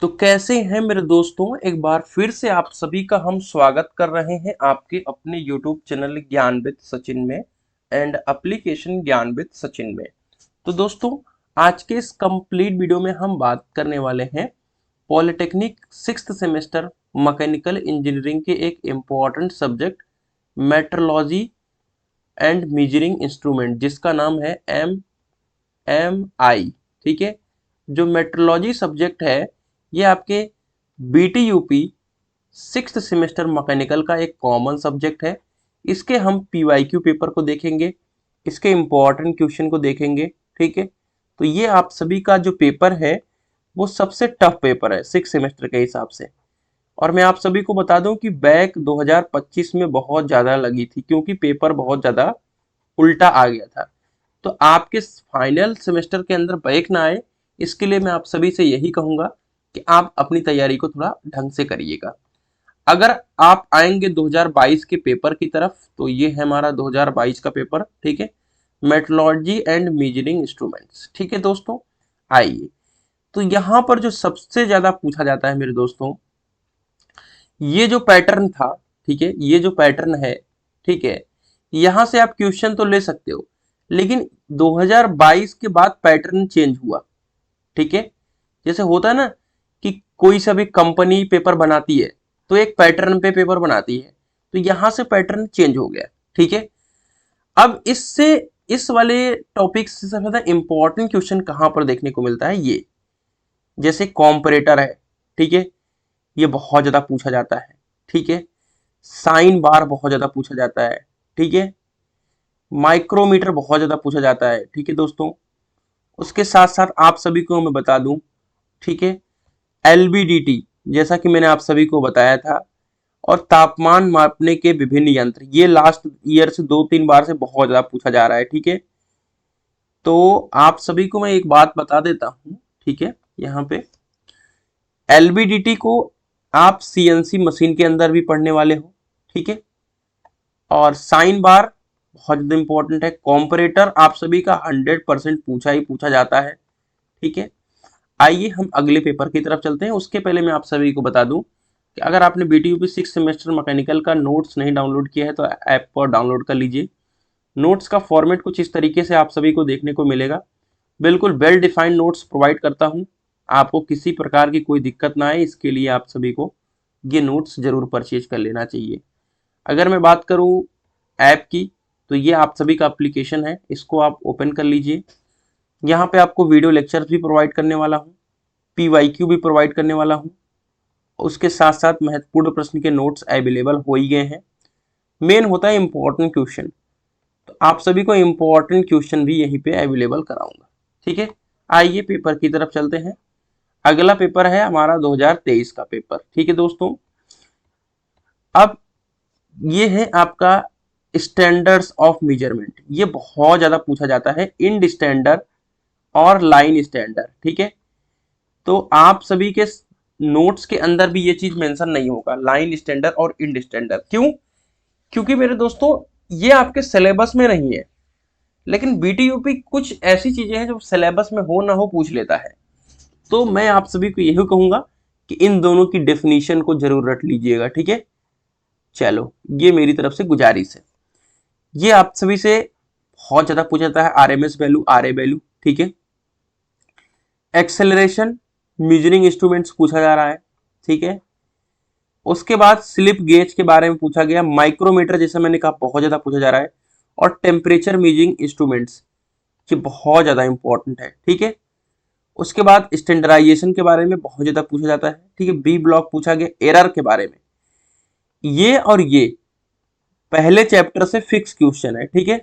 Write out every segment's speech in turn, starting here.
तो कैसे हैं मेरे दोस्तों। एक बार फिर से आप सभी का हम स्वागत कर रहे हैं आपके अपने YouTube चैनल ज्ञानविद सचिन में एंड एप्लीकेशन ज्ञानविद सचिन में। तो दोस्तों, आज के इस कंप्लीट वीडियो में हम बात करने वाले हैं polytechnic sixth semester mechanical engineering के एक important subject metrology and measuring instrument, जिसका नाम है MMI। ठीक है, जो मेट्रोलॉजी सब्जेक्ट है ये आपके BTUP सिक्स्थ सेमेस्टर मैकेनिकल का एक कॉमन सब्जेक्ट है। इसके हम PYQ पेपर को देखेंगे, इसके इम्पोर्टेंट क्वेश्चन को देखेंगे। ठीक है, तो ये आप सभी का जो पेपर है वो सबसे टफ पेपर है सिक्स सेमेस्टर के हिसाब से। और मैं आप सभी को बता दूं कि बैक 2025 में बहुत ज़्यादा लगी थी, क्योंकि पेपर बहुत ज़्यादा उल्टा आ गया था। तो आपके फाइनल सेमेस्टर के अंदर बैक ना आए, इसके लिए मैं आप सभी से यही कहूंगा कि आप अपनी तैयारी को थोड़ा ढंग से करिएगा। अगर आप आएंगे 2022 के पेपर की तरफ, तो ये है हमारा 2022 का पेपर। ठीक है, मेट्रोलॉजी एंड मेजरिंग इंस्ट्रूमेंट्स। ठीक है दोस्तों, आइए। तो यहाँ पर जो सबसे ज्यादा पूछा जाता है मेरे दोस्तों, ये जो पैटर्न था, ठीक है, ये जो पैटर्न है, ठीक है, यहां से आप क्वेश्चन तो ले सकते हो, लेकिन 2022 के बाद पैटर्न चेंज हुआ। ठीक है, जैसे होता है ना कि कोई सा भी कंपनी पेपर बनाती है तो एक पैटर्न पे पेपर बनाती है, तो यहां से पैटर्न चेंज हो गया। ठीक है, अब इससे इस वाले टॉपिक से सबसे ज्यादा इंपॉर्टेंट क्वेश्चन कहां पर देखने को मिलता है, ये जैसे कॉम्परेटर है। ठीक है, ये बहुत ज्यादा पूछा जाता है। ठीक है, साइन बार बहुत ज्यादा पूछा जाता है। ठीक है, माइक्रोमीटर बहुत ज्यादा पूछा जाता है। ठीक है दोस्तों, उसके साथ साथ आप सभी को मैं बता दूं, ठीक है, LVDT, जैसा कि मैंने आप सभी को बताया था, और तापमान मापने के विभिन्न यंत्र, ये लास्ट ईयर से 2-3 बार से बहुत ज्यादा पूछा जा रहा है। ठीक है, तो आप सभी को मैं एक बात बता देता हूं। ठीक है, यहाँ पे LVDT को आप CNC मशीन के अंदर भी पढ़ने वाले हो। ठीक है, और साइन बार बहुत ज्यादा इंपॉर्टेंट है। कॉम्परेटर आप सभी का 100% पूछा ही पूछा जाता है। ठीक है, आइए हम अगले पेपर की तरफ चलते हैं। उसके पहले मैं आप सभी को बता दूं कि अगर आपने BTUP सिक्स सेमेस्टर मैकेनिकल का नोट्स नहीं डाउनलोड किया है तो ऐप पर डाउनलोड कर लीजिए। नोट्स का फॉर्मेट कुछ इस तरीके से आप सभी को देखने को मिलेगा। बिल्कुल वेल डिफाइंड नोट्स प्रोवाइड करता हूं, आपको किसी प्रकार की कोई दिक्कत ना आए, इसके लिए आप सभी को ये नोट्स जरूर परचेज कर लेना चाहिए। अगर मैं बात करूं ऐप की, तो ये आप सभी का एप्लीकेशन है, इसको आप ओपन कर लीजिए। यहाँ पे आपको वीडियो लेक्चर्स भी प्रोवाइड करने वाला हूँ, PYQ भी प्रोवाइड करने वाला हूँ, उसके साथ साथ महत्वपूर्ण प्रश्न के नोट्स अवेलेबल हो ही गए हैं। मेन होता है इंपॉर्टेंट क्वेश्चन, तो आप सभी को इंपॉर्टेंट क्वेश्चन भी यहीं पे अवेलेबल कराऊंगा। ठीक है, आइए पेपर की तरफ चलते हैं। अगला पेपर है हमारा 2023 का पेपर। ठीक है दोस्तों, अब ये है आपका स्टैंडर्ड्स ऑफ मेजरमेंट। ये बहुत ज्यादा पूछा जाता है, इंड स्टैंडर्ड और लाइन स्टैंडर्ड। ठीक है, तो आप सभी के नोट्स के अंदर भी ये चीज मेंशन नहीं होगा, लाइन स्टैंडर्ड और इंड स्टैंडर्ड। क्यों? क्योंकि मेरे दोस्तों ये आपके सिलेबस में नहीं है, लेकिन BTUP कुछ ऐसी चीजें हैं जो सिलेबस में हो ना हो पूछ लेता है। तो मैं आप सभी को यही कहूंगा कि इन दोनों की डेफिनेशन को जरूर रट लीजिएगा। ठीक है, चलो, ये मेरी तरफ से गुजारिश है। ये आप सभी से बहुत ज्यादा पूछा जाता है, RMS वैल्यू, RA वैल्यू। ठीक है, एक्सेलरेशन मेजरिंग इंस्ट्रूमेंट्स पूछा जा रहा है। ठीक है, उसके बाद स्लिप गेज के बारे में पूछा गया, माइक्रोमीटर जैसे मैंने कहा बहुत ज्यादा पूछा जा रहा है, और टेम्परेचर मेजरिंग इंस्ट्रूमेंट्स, ये बहुत ज्यादा इंपॉर्टेंट है। ठीक है, उसके बाद स्टैंडर्डाइजेशन के बारे में बहुत ज्यादा पूछा जाता है। ठीक है, B ब्लॉक पूछा गया एरर के बारे में। ये और ये पहले चैप्टर से फिक्स क्वेश्चन है। ठीक है,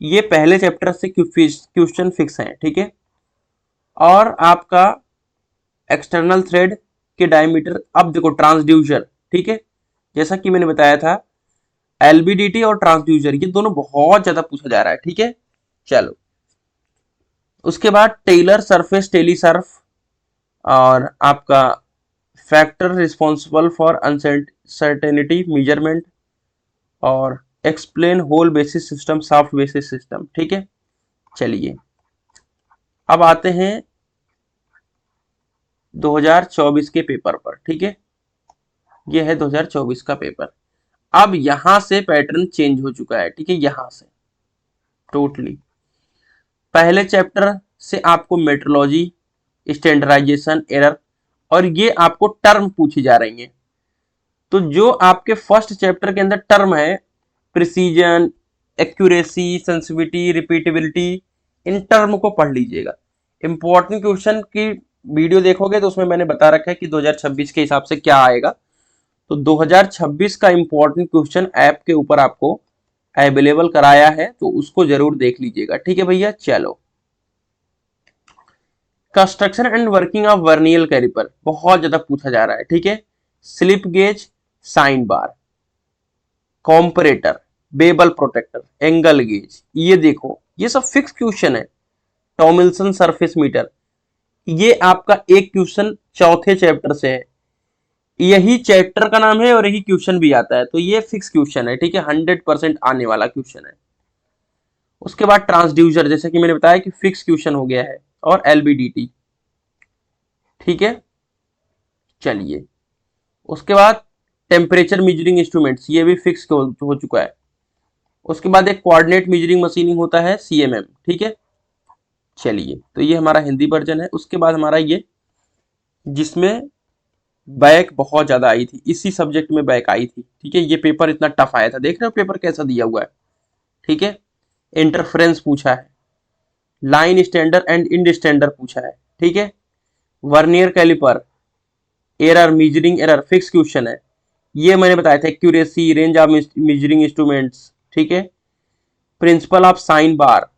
ये पहले चैप्टर से क्वेश्चन फिक्स है। ठीक है, और आपका एक्सटर्नल थ्रेड के डायमीटर, अब देखो ट्रांसड्यूसर। ठीक है, जैसा कि मैंने बताया था, LVDT और ट्रांसड्यूसर ये दोनों बहुत ज्यादा पूछा जा रहा है। ठीक है, चलो, उसके बाद टेलर सरफेस टेलीसर्फ, और आपका factor responsible for uncertainty measurement, और explain whole basis system, soft basis system. ठीक है, चलिए अब आते हैं 2024 के पेपर पर, ठीक है, ये है 2024 का पेपर। अब यहां से पैटर्न चेंज हो चुका है, ठीक है, यहां से टोटली पहले चैप्टर से आपको मेट्रोलॉजी, स्टैंडर्डाइजेशन, एरर और ये आपको टर्म पूछी जा रही हैं। तो जो आपके फर्स्ट चैप्टर के अंदर टर्म है, precision, accuracy, sensitivity, repeatability, in term को पढ़ लीजिएगा। इंपॉर्टेंट क्वेश्चन की वीडियो देखोगे तो उसमें मैंने बता रखा है कि 2026 के हिसाब से क्या आएगा। तो 2026 का इंपॉर्टेंट क्वेश्चन ऐप के ऊपर आपको अवेलेबल कराया है, तो उसको जरूर देख लीजिएगा, ठीक है भैया। चलो, construction and working of vernier calliper बहुत ज्यादा पूछा जा रहा है, ठीक है। Slip gauge, sine bar, comparator, bevel protector, angle gauge, ये देखो ये सब फिक्स क्वेश्चन है। टॉमिल्सन सरफेस मीटर, ये आपका एक क्वेश्चन चौथे चैप्टर से है, यही चैप्टर का नाम है और यही क्वेश्चन भी आता है, तो ये फिक्स क्वेश्चन है, ठीक है, 100% आने वाला क्वेश्चन है। उसके बाद ट्रांसड्यूसर, जैसे कि मैंने बताया कि फिक्स क्वेश्चन हो गया है, और एलबीडीटी, ठीक है। चलिए, उसके बाद टेम्परेचर मीजरिंग इंस्ट्रूमेंट्स, ये भी फिक्स हो चुका है। उसके बाद एक कोऑर्डिनेट मीजरिंग मशीनिंग होता है, सीएमएम, ठीक है। चलिए, तो ये हमारा हिंदी वर्जन है। उसके बाद हमारा ये जिसमें बैक बहुत ज्यादा आई थी, इसी सब्जेक्ट में बैक आई थी, ठीक है, ये पेपर इतना टफ आया था, देख रहे हो पेपर कैसा दिया हुआ है, ठीक है। इंटरफ्रेंस पूछा है, line standard and end standard पूछा है, ठीक है। Vernier calliper, error, measuring error, fix question है, ये मैंने बताया था। Accuracy, range of measuring instruments, ठीक है। Principle of sine bar,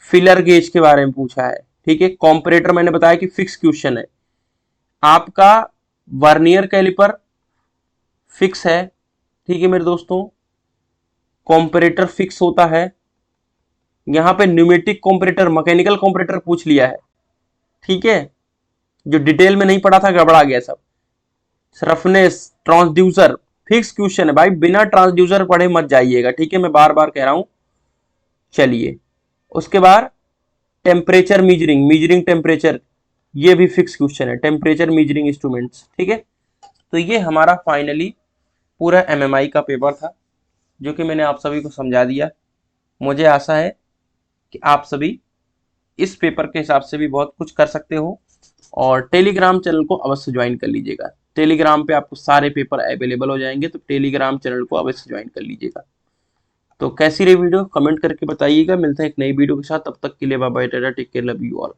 feeler gauge के बारे में पूछा है, ठीक है। कॉम्परेटर मैंने बताया कि फिक्स क्वेश्चन है आपका। वर्नियर कैलिपर फिक्स है, ठीक है मेरे दोस्तों। कॉम्परेटर फिक्स होता है। यहां पे न्यूमेटिक कॉम्परेटर, मैकेनिकल कॉम्परेटर पूछ लिया है, ठीक है। जो डिटेल में नहीं पढ़ा था, गड़बड़ा गया सब। रफनेस, ट्रांसड्यूसर, फिक्स क्वेश्चन है भाई, बिना ट्रांसड्यूसर पढ़े मत जाइएगा, ठीक है, मैं बार बार कह रहा हूं। चलिए, उसके बाद टेम्परेचर मीजरिंग, मीजरिंग टेम्परेचर, ये भी फिक्स क्वेश्चन है। टेम्परेचर मीजरिंग इंस्ट्रूमेंट्स, ठीक है। तो ये हमारा फाइनली पूरा एमएमआई का पेपर था, जो कि मैंने आप सभी को समझा दिया। मुझे आशा है कि आप सभी इस पेपर के हिसाब से भी बहुत कुछ कर सकते हो, और टेलीग्राम चैनल को अवश्य ज्वाइन कर लीजिएगा। टेलीग्राम पे आपको सारे पेपर अवेलेबल हो जाएंगे, तो टेलीग्राम चैनल को अवश्य ज्वाइन कर लीजिएगा। तो कैसी रही वीडियो, कमेंट करके बताइएगा। मिलते हैं एक नई वीडियो के साथ, तब तक के लिए bye bye, tata, take care, love you all.